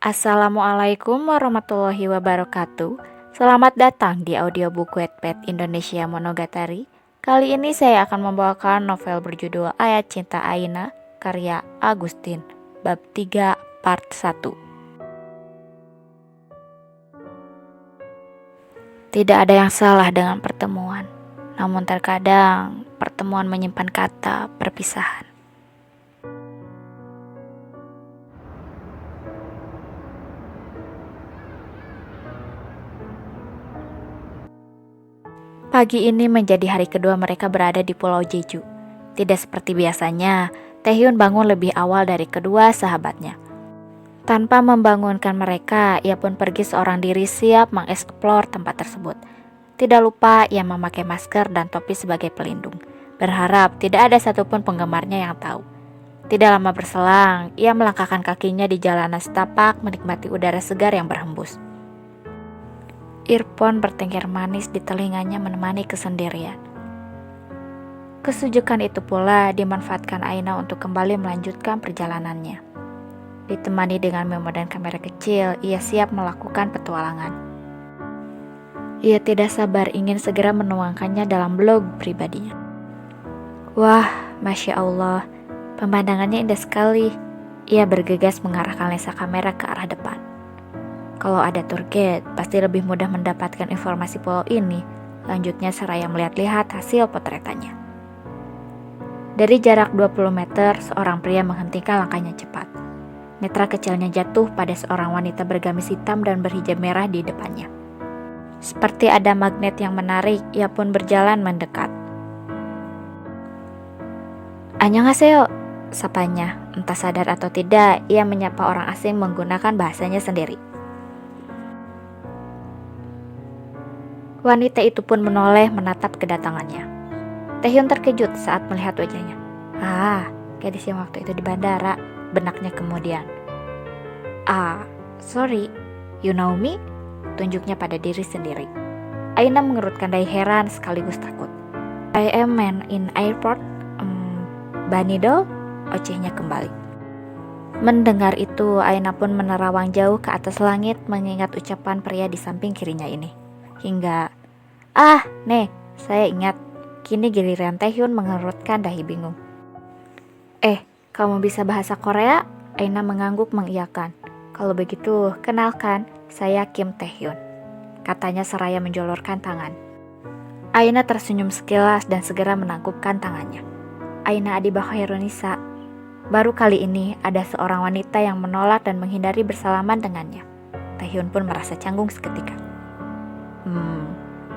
Assalamualaikum warahmatullahi wabarakatuh. Selamat datang di audiobook Wattpad Indonesia Monogatari. Kali ini saya akan membawakan novel berjudul Ayat Cinta Aina karya Agustin, bab 3 part 1. Tidak ada yang salah dengan pertemuan, namun terkadang pertemuan menyimpan kata perpisahan. Pagi ini menjadi hari kedua mereka berada di Pulau Jeju. Tidak seperti biasanya, Taehyun bangun lebih awal dari kedua sahabatnya. Tanpa membangunkan mereka, ia pun pergi seorang diri siap mengeksplor tempat tersebut. Tidak lupa ia memakai masker dan topi sebagai pelindung, berharap tidak ada satupun penggemarnya yang tahu. Tidak lama berselang, ia melangkahkan kakinya di jalanan setapak menikmati udara segar yang berhembus. Earphone bertengger manis di telinganya menemani kesendirian. Kesejukan itu pula dimanfaatkan Aina untuk kembali melanjutkan perjalanannya. Ditemani dengan memo dan kamera kecil, ia siap melakukan petualangan. Ia tidak sabar ingin segera menuangkannya dalam blog pribadinya. Wah, Masya Allah, pemandangannya indah sekali. Ia bergegas mengarahkan lensa kamera ke arah depan. Kalau ada tour guide, pasti lebih mudah mendapatkan informasi pulau ini. Lanjutnya seraya melihat-lihat hasil potretannya. Dari jarak 20 meter, seorang pria menghentikan langkahnya cepat. Netra kecilnya jatuh pada seorang wanita bergamis hitam dan berhijab merah di depannya. Seperti ada magnet yang menarik, ia pun berjalan mendekat. Annyeonghaseyo, sapanya. Entah sadar atau tidak, ia menyapa orang asing menggunakan bahasanya sendiri. Wanita itu pun menoleh menatap kedatangannya. Taehyun terkejut saat melihat wajahnya. Gadis yang waktu itu di bandara, benaknya kemudian. Sorry, you know me? Tunjuknya pada diri sendiri. Aina mengerutkan dahi heran sekaligus takut. I am man in airport. Banido? Ocehnya kembali. Mendengar itu, Aina pun menerawang jauh ke atas langit mengingat ucapan pria di samping kirinya ini. Hingga, saya ingat. Kini giliran Taehyun mengerutkan dahi bingung. Kamu bisa bahasa Korea? Aina mengangguk mengiyakan. Kalau begitu, kenalkan, saya Kim Taehyun, katanya seraya menjolorkan tangan. Aina tersenyum sekilas dan segera menangkupkan tangannya. Aina Adiba Khairunisa. Baru kali ini ada seorang wanita yang menolak dan menghindari bersalaman dengannya. Taehyun pun merasa canggung seketika.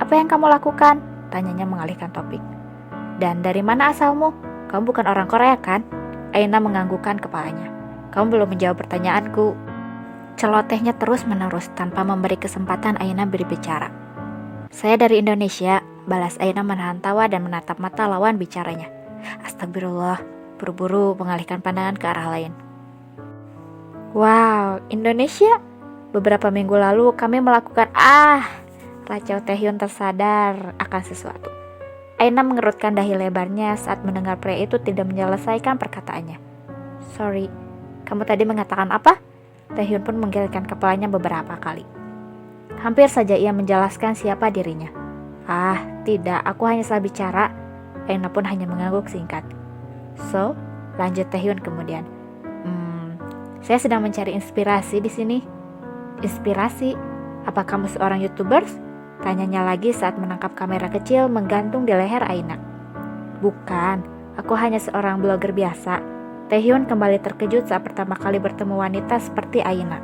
Apa yang kamu lakukan? Tanyanya mengalihkan topik. Dan dari mana asalmu? Kamu bukan orang Korea kan? Aina menganggukkan kepalanya. Kamu belum menjawab pertanyaanku. Celotehnya terus menerus tanpa memberi kesempatan Aina berbicara. Saya dari Indonesia, balas Aina menahan tawa dan menatap mata lawan bicaranya. Astagfirullah, buru-buru mengalihkan pandangan ke arah lain. Wow, Indonesia? Beberapa minggu lalu kami melakukan Racau Taehyun tersadar akan sesuatu. Aina mengerutkan dahi lebarnya saat mendengar pria itu tidak menyelesaikan perkataannya. Sorry, kamu tadi mengatakan apa? Taehyun pun menggelengkan kepalanya beberapa kali. Hampir saja ia menjelaskan siapa dirinya. Tidak, aku hanya salah bicara. Aina pun hanya mengangguk singkat. So, lanjut Taehyun kemudian. Saya sedang mencari inspirasi di sini. Inspirasi? Apa kamu seorang YouTubers? Tanyanya lagi saat menangkap kamera kecil menggantung di leher Aina. Bukan, aku hanya seorang blogger biasa. Taehyun kembali terkejut saat pertama kali bertemu wanita seperti Aina.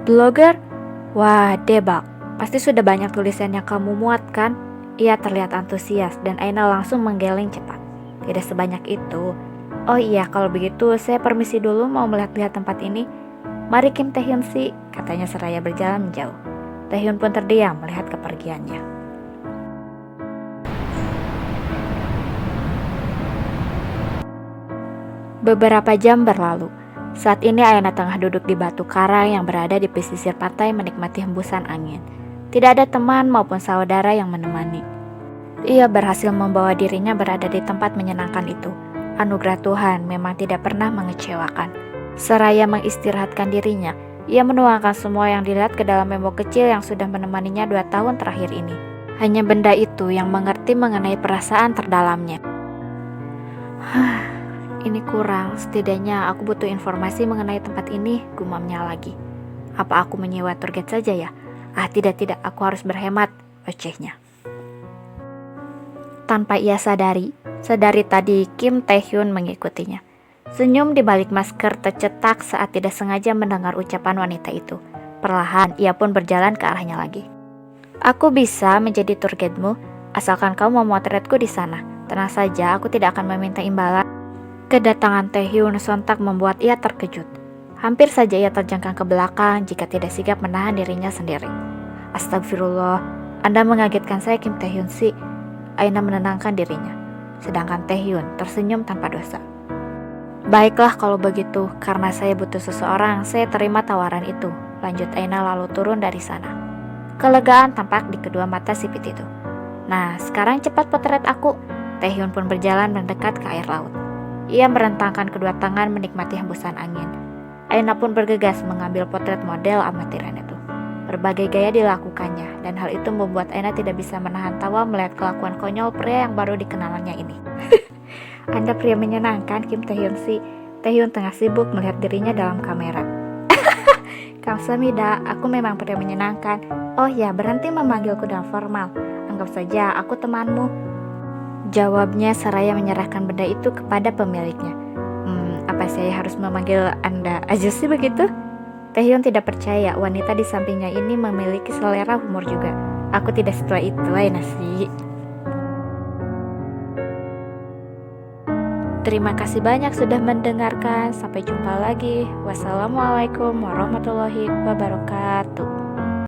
Blogger? Wah, debak. Pasti sudah banyak tulisan yang kamu muat kan? Ia terlihat antusias dan Aina langsung menggeleng cepat. Tidak sebanyak itu. Oh iya, kalau begitu saya permisi dulu mau melihat-lihat tempat ini. Mari Kim Taehyun sih, katanya seraya berjalan menjauh. Taehyun pun terdiam melihat kepergiannya. Beberapa jam berlalu. Saat ini Aina tengah duduk di batu karang yang berada di pesisir pantai menikmati hembusan angin. Tidak ada teman maupun saudara yang menemani. Ia berhasil membawa dirinya berada di tempat menyenangkan itu. Anugerah Tuhan memang tidak pernah mengecewakan. Seraya mengistirahatkan dirinya, Ia menuangkan semua yang dilihat ke dalam memo kecil yang sudah menemaninya 2 tahun terakhir ini. Hanya benda itu yang mengerti mengenai perasaan terdalamnya. Ini kurang, setidaknya aku butuh informasi mengenai tempat ini, gumamnya lagi. Apa aku menyewa tour guide saja ya? Tidak, aku harus berhemat, ocehnya. Tanpa ia sadari tadi Kim Taehyun mengikutinya. Senyum di balik masker tercetak saat tidak sengaja mendengar ucapan wanita itu. Perlahan ia pun berjalan ke arahnya lagi. Aku bisa menjadi tour guide-mu, asalkan kau memotretku di sana. Tenang saja, aku tidak akan meminta imbalan. Kedatangan Taehyun sontak membuat ia terkejut. Hampir saja ia terjengkang ke belakang jika tidak sigap menahan dirinya sendiri. Astagfirullah, Anda mengagetkan saya Kim Taehyun sih. Aina menenangkan dirinya, sedangkan Taehyun tersenyum tanpa dosa. Baiklah kalau begitu, karena saya butuh seseorang, saya terima tawaran itu. Lanjut Aina lalu turun dari sana. Kelegaan tampak di kedua mata sipit itu. Nah, sekarang cepat potret aku. Taehyun pun berjalan mendekat ke air laut. Ia merentangkan kedua tangan menikmati hembusan angin. Aina pun bergegas mengambil potret model amatiran itu. Berbagai gaya dilakukannya, dan hal itu membuat Aina tidak bisa menahan tawa melihat kelakuan konyol pria yang baru dikenalannya ini. Anda pria menyenangkan, Kim Taehyun sih. Taehyun tengah sibuk melihat dirinya dalam kamera. Kamsahamnida, aku memang pria menyenangkan. Oh ya, berhenti memanggilku dalam formal. Anggap saja aku temanmu. Jawabnya seraya menyerahkan benda itu kepada pemiliknya. Apa saya harus memanggil Anda aja sih begitu? Taehyun tidak percaya wanita di sampingnya ini memiliki selera humor juga. Aku tidak setua itu, Aina sih. Terima kasih banyak sudah mendengarkan. Sampai jumpa lagi. Wassalamualaikum warahmatullahi wabarakatuh.